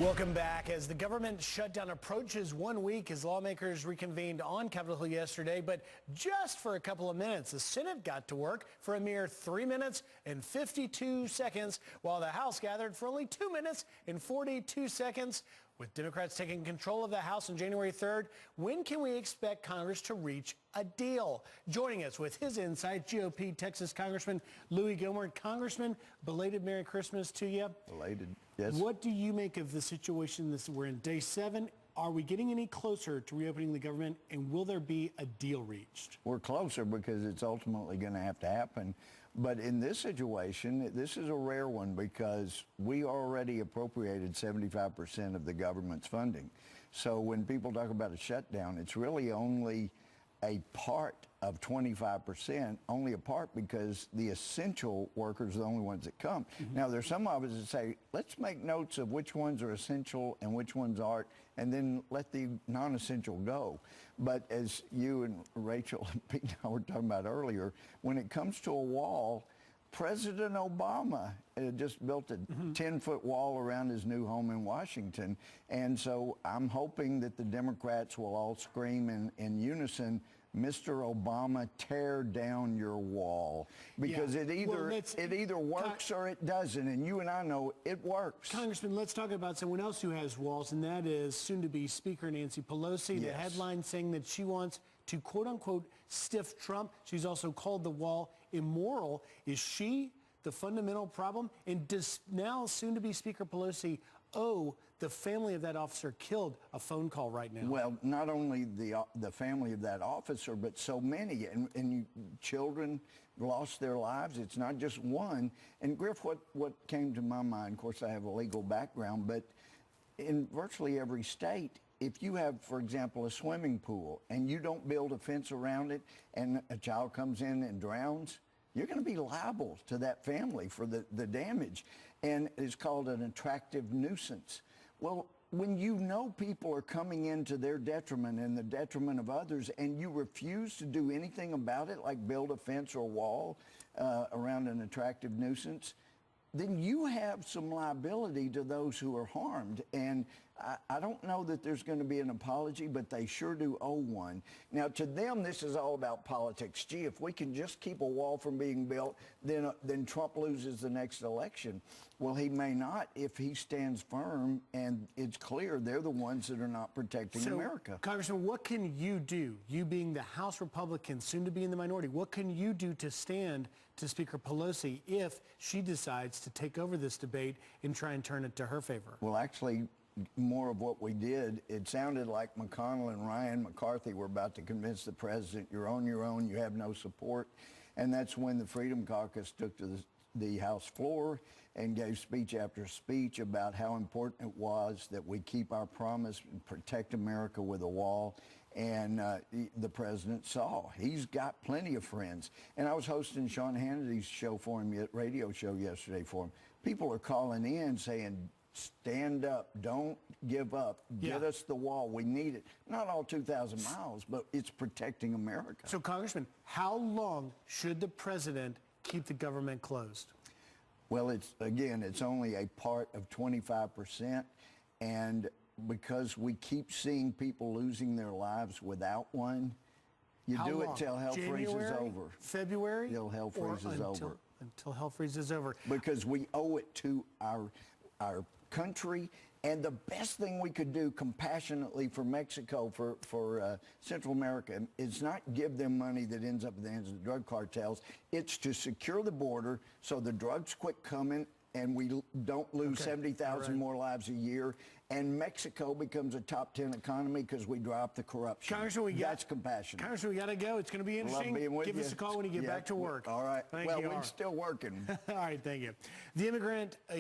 Welcome back. As the government shutdown approaches 1 week as lawmakers reconvened on Capitol Hill yesterday, but just for a couple of minutes. The Senate got to work for a mere 3 minutes and 52 seconds, while the House gathered for only 2 minutes and 42 seconds. With Democrats taking control of the House on January 3rd, when can we expect Congress to reach a deal? Joining us with his insight, GOP Texas Congressman Louie Gohmert. Congressman, belated Merry Christmas to you. Belated, yes. What do you make of the situation? We're in day 7. Are we getting any closer to reopening the government, and will there be a deal reached? We're closer because it's ultimately going to have to happen. But in this situation, this is a rare one because we already appropriated 75% of the government's funding. So when people talk about a shutdown, it's really only a part of 25%, only a part because the essential workers are the only ones that come. Mm-hmm. Now, there's some of us that say, let's make notes of which ones are essential and which ones aren't, and then let the non-essential go. But as you and Rachel and Pete and I were talking about earlier, when it comes to a wall, President Obama just built a 10-foot wall around his new home in Washington. And so I'm hoping that the Democrats will all scream in unison, Mr. Obama, tear down your wall. Because it either works or it doesn't. And you and I know it works. Congressman, let's talk about someone else who has walls, and that is soon-to-be Speaker Nancy Pelosi. Yes. The headline saying that she wants to, quote-unquote, stiff Trump. She's also called the wall immoral. Is she the fundamental problem? And does now soon-to-be Speaker Pelosi owe the family of that officer killed a phone call right now? Well, not only the family of that officer, but so many. And children lost their lives. It's not just one. And Griff, what came to my mind, of course, I have a legal background, but in virtually every state, if you have, for example, a swimming pool and you don't build a fence around it and a child comes in and drowns, you're going to be liable to that family for the damage. And it's called an attractive nuisance. Well, when you know people are coming into their detriment and the detriment of others, and you refuse to do anything about it, like build a fence or a wall around an attractive nuisance, then you have some liability to those who are harmed. And I don't know that there's going to be an apology, but they sure do owe one. Now, to them, this is all about politics. Gee, if we can just keep a wall from being built, then Trump loses the next election. Well, he may not if he stands firm, and it's clear they're the ones that are not protecting America. Congressman, what can you do, you being the House Republican, soon to be in the minority, what can you do to stand to Speaker Pelosi if she decides to take over this debate and try and turn it to her favor? Well, actually, more of what we did, it sounded like McConnell and Ryan McCarthy were about to convince the president, you're on your own, you have no support. And that's when the Freedom Caucus took to the House floor and gave speech after speech about how important it was that we keep our promise and protect America with a wall. And the president saw. He's got plenty of friends. And I was hosting Sean Hannity's show for him, radio show yesterday for him. People are calling in saying, stand up, don't give up, get us the wall, we need it. Not all 2,000 miles, but it's protecting America. So, Congressman, how long should the president keep the government closed? Well, it's only a part of 25%, and because we keep seeing people losing their lives without one, you how do long? it till hell freezes over. February? Till hell freezes over. Until hell freezes over. Because we owe it to our country, and the best thing we could do compassionately for Mexico, for Central America, is not give them money that ends up in the hands of the drug cartels. It's to secure the border so the drugs quit coming and we don't lose 70,000 more lives a year, and Mexico becomes a top 10 economy because we drop the corruption. Congressman, that's compassion. Congressman, we got to go. It's going to be interesting. Love being with Give you. us a call when you get back to work. All right. Thank you. We're still working. All right, thank you. The immigrant